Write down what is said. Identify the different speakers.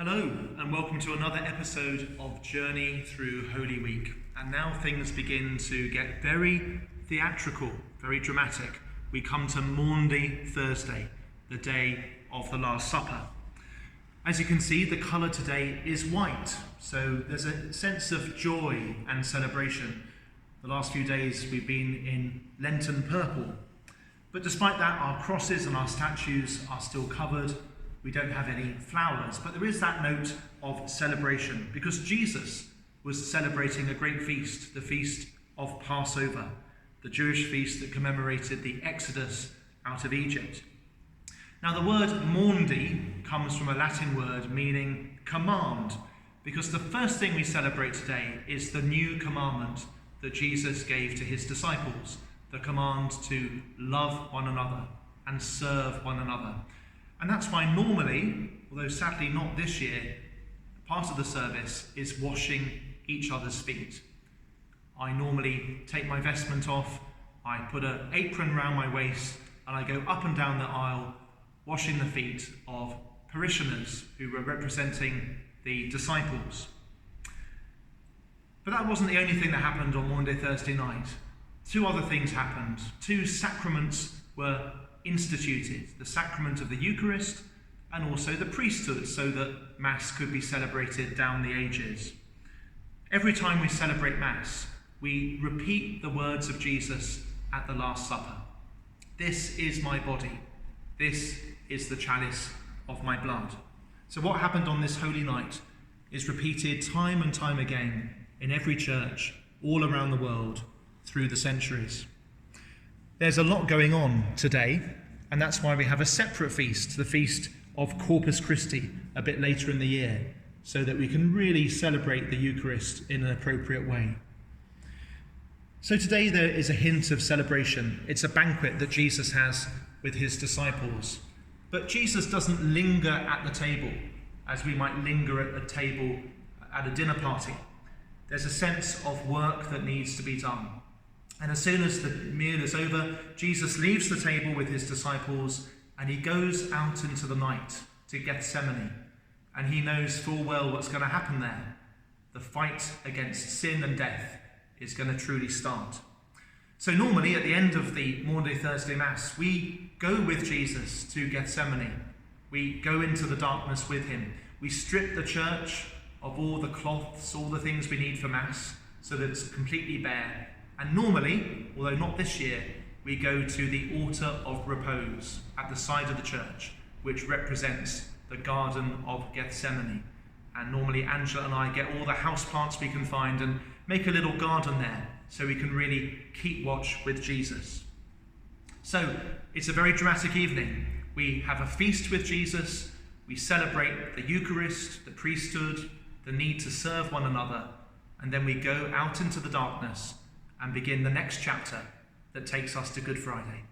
Speaker 1: Hello and welcome to another episode of Journey Through Holy Week. And now things begin to get very theatrical, very dramatic. We come to Maundy Thursday, the day of the Last Supper. As you can see, the colour today is white, so there's a sense of joy and celebration. The last few days we've been in Lenten purple. But despite that, our crosses and our statues are still covered. We don't have any flowers, but there is that note of celebration because Jesus was celebrating a great feast, the feast of Passover, the Jewish feast that commemorated the Exodus out of Egypt. Now the word Maundy comes from a Latin word meaning command, because the first thing we celebrate today is the new commandment that Jesus gave to his disciples, the command to love one another and serve one another. And that's why normally, although sadly not this year, part of the service is washing each other's feet. I normally take my vestment off, I put an apron round my waist, and I go up and down the aisle washing the feet of parishioners who were representing the disciples. But that wasn't the only thing that happened on Maundy Thursday night. Two other things happened. Two sacraments were instituted, the sacrament of the Eucharist and also the priesthood, so that Mass could be celebrated down the ages. Every time we celebrate Mass, we repeat the words of Jesus at the Last Supper. This is my body. This is the chalice of my blood. So what happened on this holy night is repeated time and time again in every church all around the world through the centuries. There's a lot going on today, and that's why we have a separate feast, the feast of Corpus Christi, a bit later in the year, so that we can really celebrate the Eucharist in an appropriate way. So today there is a hint of celebration. It's a banquet that Jesus has with his disciples. But Jesus doesn't linger at the table as we might linger at a table at a dinner party. There's a sense of work that needs to be done. And as soon as the meal is over, Jesus leaves the table with his disciples and he goes out into the night to Gethsemane. And he knows full well what's going to happen there. The fight against sin and death is going to truly start. So normally at the end of the Maundy Thursday Mass, we go with Jesus to Gethsemane. We go into the darkness with him. We strip the church of all the cloths, all the things we need for Mass, so that it's completely bare. And normally, although not this year, we go to the altar of repose at the side of the church, which represents the Garden of Gethsemane. And normally Angela and I get all the houseplants we can find and make a little garden there so we can really keep watch with Jesus. So it's a very dramatic evening. We have a feast with Jesus, we celebrate the Eucharist, the priesthood, the need to serve one another, and then we go out into the darkness and begin the next chapter that takes us to Good Friday.